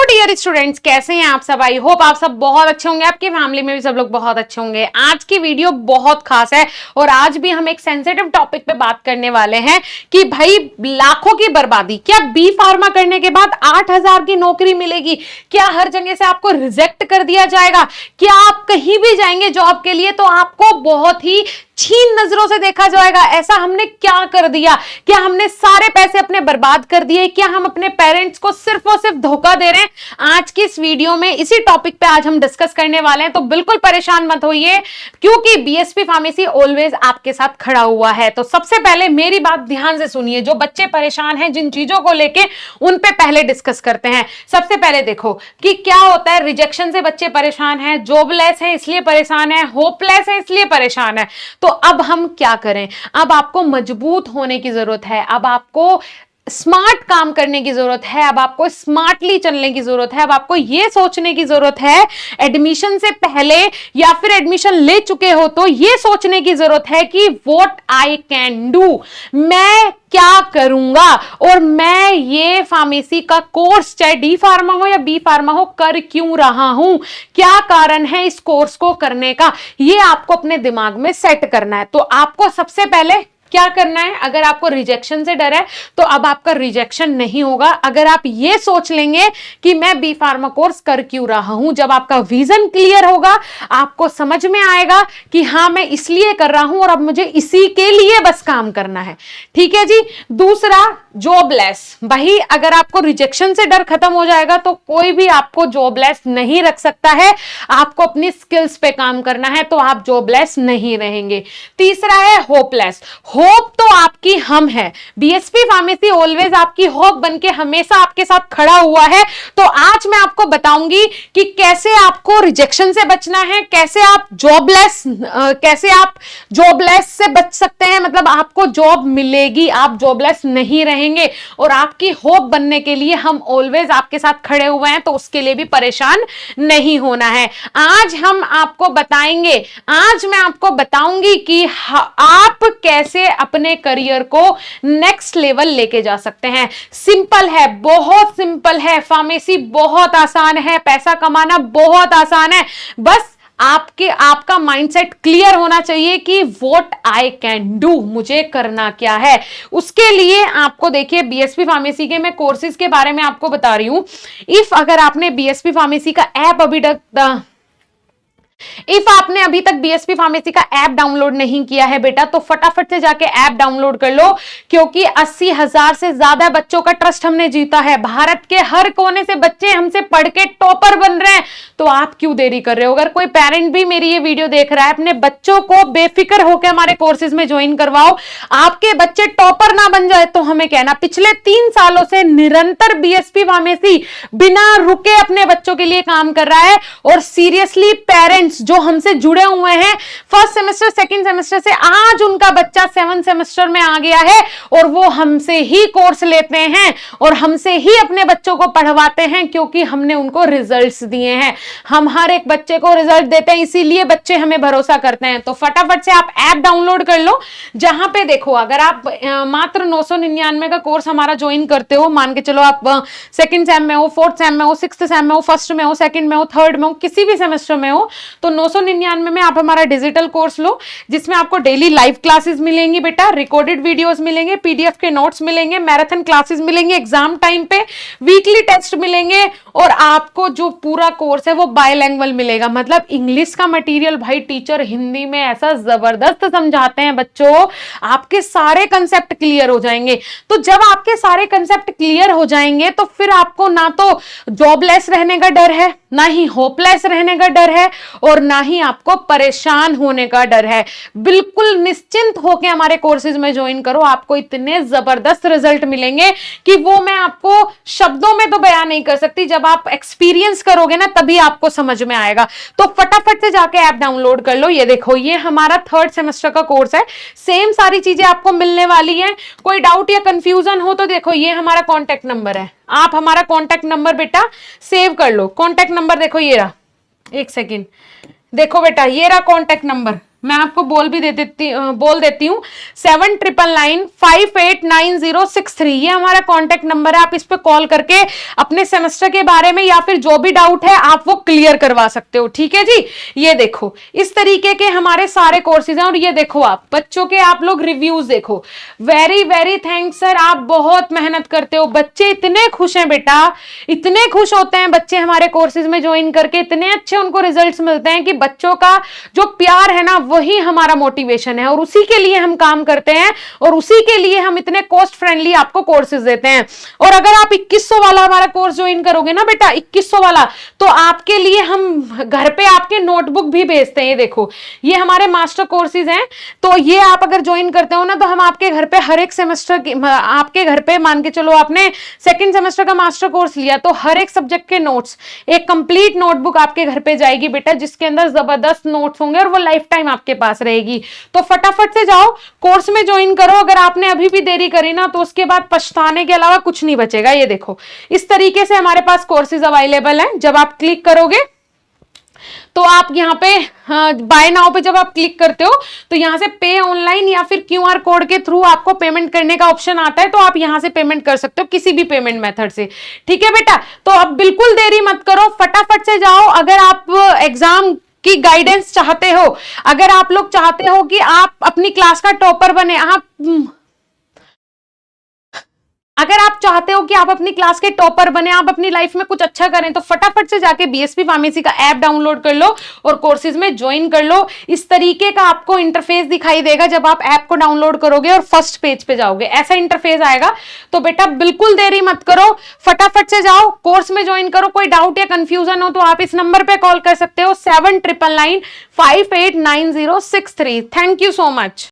Dear students, कैसे हैं आप सब। आई होप आप सब बहुत अच्छे होंगे, आपकी फैमिली में भी सब लोग बहुत अच्छे होंगे। आज की वीडियो बहुत खास है और आज भी हम एक सेंसिटिव टॉपिक पे बात करने वाले हैं कि भाई लाखों की बर्बादी, क्या बी फार्मा करने के बाद 8,000 की नौकरी मिलेगी? क्या हर जगह से आपको रिजेक्ट कर दिया जाएगा? क्या आप कहीं भी जाएंगे जॉब के लिए तो आपको बहुत ही छीन नजरों से देखा जाएगा? ऐसा हमने क्या कर दिया? क्या हमने सारे पैसे अपने बर्बाद कर दिए? क्या हम अपने पेरेंट्स को सिर्फ और सिर्फ धोखा दे रहे हैं? आज की इस वीडियो में इसी टॉपिक पे आज हम डिस्कस करने वाले हैं, तो बिल्कुल परेशान मत होइए क्योंकि बीएसपी फार्मेसी ऑलवेज आपके साथ खड़ा हुआ है। तो सबसे पहले मेरी बात ध्यान से सुनिए, जो बच्चे परेशान हैं जिन चीजों को लेके, उन पे पहले डिस्कस करते हैं। सबसे पहले देखो कि क्या होता है, रिजेक्शन से बच्चे परेशान हैं, जॉबलेस है इसलिए परेशान है, होपलेस है इसलिए परेशान है। तो अब हम क्या करें? अब आपको मजबूत होने की जरूरत है, अब आपको स्मार्ट काम करने की जरूरत है, अब आपको स्मार्टली चलने की जरूरत है, अब आपको यह सोचने की जरूरत है एडमिशन से पहले या फिर एडमिशन ले चुके हो तो यह सोचने की जरूरत है कि व्हाट आई कैन डू, मैं क्या करूंगा और मैं ये फार्मेसी का कोर्स चाहे डी फार्मा हो या बी फार्मा हो कर क्यों रहा हूं, क्या कारण है इस कोर्स को करने का, ये आपको अपने दिमाग में सेट करना है। तो आपको सबसे पहले क्या करना है, अगर आपको रिजेक्शन से डर है तो अब आपका रिजेक्शन नहीं होगा अगर आप ये सोच लेंगे कि मैं बी फार्मा कोर्स कर क्यों रहा हूं। जब आपका विजन क्लियर होगा, आपको समझ में आएगा कि हाँ मैं इसलिए कर रहा हूं और अब मुझे इसी के लिए बस काम करना है। ठीक है जी। दूसरा, जॉबलेस। भाई अगर आपको रिजेक्शन से डर खत्म हो जाएगा तो कोई भी आपको जॉबलेस नहीं रख सकता है। आपको अपनी स्किल्स पे काम करना है तो आप जॉबलेस नहीं रहेंगे। तीसरा है होपलेस। होप तो आपकी हम है, बीएसपी फार्मेसी ऑलवेज आपकी होप बनके हमेशा आपके साथ खड़ा हुआ है। तो आज मैं आपको बताऊंगी कि कैसे आपको रिजेक्शन से बचना है, कैसे आप जॉबलेस से बच सकते हैं, मतलब आपको जॉब मिलेगी, आप जॉबलेस नहीं रहेंगे और आपकी होप बनने के लिए हम ऑलवेज आपके साथ खड़े हुए हैं, तो उसके लिए भी परेशान नहीं होना है। आज हम आपको बताएंगे, आज मैं आपको बताऊंगी कि आप कैसे अपने करियर को नेक्स्ट लेवल लेके जा सकते हैं। सिंपल है, बहुत सिंपल है, फार्मेसी बहुत आसान है, पैसा कमाना बहुत आसान है। बस आपका माइंडसेट क्लियर होना चाहिए कि व्हाट आई कैन डू, मुझे करना क्या है। उसके लिए आपको देखिए, बीएसपी फार्मेसी के मैं कोर्सेज के बारे में आपको बता रही हूं। अगर आपने बीएसपी फार्मेसी का ऐप आपने अभी तक बीएसपी फार्मेसी का ऐप डाउनलोड नहीं किया है बेटा, तो फटाफट से जाके ऐप डाउनलोड कर लो, क्योंकि 80,000 से ज्यादा बच्चों का ट्रस्ट हमने जीता है। भारत के हर कोने से बच्चे हमसे पढ़ के टॉपर बन रहे हैं, तो आप क्यों देरी कर रहे हो? अगर कोई पेरेंट भी मेरी ये वीडियो देख रहा है, अपने बच्चों को बेफिक्र होकर हमारे कोर्सेज में ज्वाइन करवाओ। आपके बच्चे टॉपर ना बन जाए तो हमें कहना। पिछले 3 सालों से निरंतर बीएसपी फार्मेसी बिना रुके अपने बच्चों के लिए काम कर रहा है और सीरियसली पेरेंट्स जो हमसे जुड़े हुए हैं फर्स्ट सेमेस्टर सेकंड सेमेस्टर से, आज उनका बच्चा 7th सेमेस्टर में आ गया है और वो हमसे ही कोर्स लेते हैं और हमसे ही अपने बच्चों को पढ़वाते हैं, क्योंकि हमने उनको रिजल्ट्स दिए हैं। हम हर एक बच्चे को रिजल्ट देते हैं, इसीलिए बच्चे हमें भरोसा करते हैं। तो फटाफट से आप ऐप डाउनलोड कर लो, जहां पे देखो, अगर आप मात्र 999 का कोर्स हमारा ज्वाइन करते हो, मान के चलो आप 2nd सेम में हो, 4th सेम में हो, 6th सेम में हो, 1st में हो, 2nd में हो, 3rd में हो, किसी भी सेमेस्टर में हो, तो 999 में आप हमारा डिजिटल कोर्स लो, जिसमें आपको डेली लाइव क्लासेस मिलेंगी बेटा, रिकॉर्डेड वीडियोस मिलेंगे, पीडीएफ के नोट्स मिलेंगे, मैराथन क्लासेस मिलेंगे, एग्जाम टाइम पे वीकली टेस्ट मिलेंगे और आपको जो पूरा कोर्स है वो बायलैंग्वेज मिलेगा। मतलब इंग्लिश का मटेरियल भाई टीचर हिंदी में ऐसा जबरदस्त समझाते हैं बच्चों, आपके सारे कंसेप्ट क्लियर हो जाएंगे। तो जब आपके सारे कंसेप्ट क्लियर हो जाएंगे तो फिर आपको ना तो जॉबलेस रहने का डर है, ना ही होपलेस रहने का डर है और ना ही आपको परेशान होने का डर है। बिल्कुल निश्चिंत होकर हमारे कोर्सेज में ज्वाइन करो, आपको इतने जबरदस्त रिजल्ट मिलेंगे कि वो मैं आपको शब्दों में तो बयान नहीं कर सकती। जब आप एक्सपीरियंस करोगे ना तभी आपको समझ में आएगा। तो फटाफट से जाके ऐप डाउनलोड कर लो। ये देखो, ये हमारा 3rd सेमेस्टर का कोर्स है, सेम सारी चीजें आपको मिलने वाली हैं। कोई डाउट या कंफ्यूजन हो तो देखो, ये हमारा कॉन्टैक्ट नंबर है, आप हमारा कॉन्टैक्ट नंबर बेटा सेव कर लो। कॉन्टैक्ट नंबर देखो, ये रहा, 1 सेकेंड, देखो बेटा ये रहा कॉन्टैक्ट नंबर, मैं आपको बोल देती हूँ 7999589063, ये हमारा कॉन्टेक्ट नंबर है। आप इस पे कॉल करके अपने सेमेस्टर के बारे में या फिर जो भी डाउट है आप वो क्लियर करवा सकते हो। ठीक है जी, ये देखो इस तरीके के हमारे सारे कोर्सेज हैं। और ये देखो आप बच्चों के आप लोग रिव्यूज देखो, वेरी वेरी थैंक्स सर, आप बहुत मेहनत करते हो। बच्चे इतने खुश हैं बेटा, इतने खुश होते हैं बच्चे हमारे कोर्सेज में ज्वाइन करके, इतने अच्छे उनको रिजल्ट्स मिलते हैं कि बच्चों का जो प्यार है ना वही हमारा मोटिवेशन है, और उसी के लिए हम काम करते हैं, और उसी के लिए हम इतने कॉस्ट फ्रेंडली आपको कोर्सेज देते हैं। और अगर आप 2100 वाला हमारा कोर्स ज्वाइन करोगे ना बेटा, 2100 वाला, तो आपके लिए हम घर पे आपके नोटबुक भी भेजते हैं। ये देखो ये हमारे मास्टर कोर्सेज हैं, तो ये आप अगर ज्वाइन करते हो ना तो हम आपके घर पे हर एक सेमेस्टर की, आपके घर पे मान के चलो आपने सेकंड सेमेस्टर का मास्टर कोर्स लिया तो हर एक सब्जेक्ट के नोट्स, एक कंप्लीट नोटबुक आपके घर पे जाएगी बेटा, जिसके अंदर जबरदस्त नोट्स होंगे और वो लाइफ टाइम आपके पास रहेगी। तो फटाफट से जाओ कोर्स में ज्वाइन करो। अगर आपने अभी भी देरी करी ना तो उसके बाद पछताने के अलावा कुछ नहीं बचेगा। ये देखो इस तरीके से हमारे पास कोर्सेज अवेलेबल हैं। जब आप क्लिक करोगे तो आप यहाँ पे बाय नाउ पे जब आप क्लिक करते हो तो यहाँ से पे ऑनलाइन या फिर क्यूआर कोड के थ्रू आपको पेमेंट करने का ऑप्शन आता है, तो आप यहाँ से पेमेंट कर सकते हो किसी भी पेमेंट मेथड से। ठीक है बेटा, तो अब बिल्कुल देरी मत करो, फटाफट से जाओ। अगर आप एग्जाम की गाइडेंस चाहते हो, अगर आप लोग चाहते हो कि आप अपनी क्लास का टॉपर बने, अगर आप चाहते हो कि आप अपनी क्लास के टॉपर बने, आप अपनी लाइफ में कुछ अच्छा करें, तो फटाफट से जाके बीएसपी फार्मेसी का ऐप डाउनलोड कर लो और कोर्सेज में ज्वाइन कर लो। इस तरीके का आपको इंटरफेस दिखाई देगा जब आप ऐप को डाउनलोड करोगे और फर्स्ट पेज पे जाओगे, ऐसा इंटरफेस आएगा। तो बेटा बिल्कुल देरी मत करो, फटाफट से जाओ कोर्स में ज्वाइन करो। कोई डाउट या कंफ्यूजन हो तो आप इस नंबर पे कॉल कर सकते हो 7999589063। Thank you so much.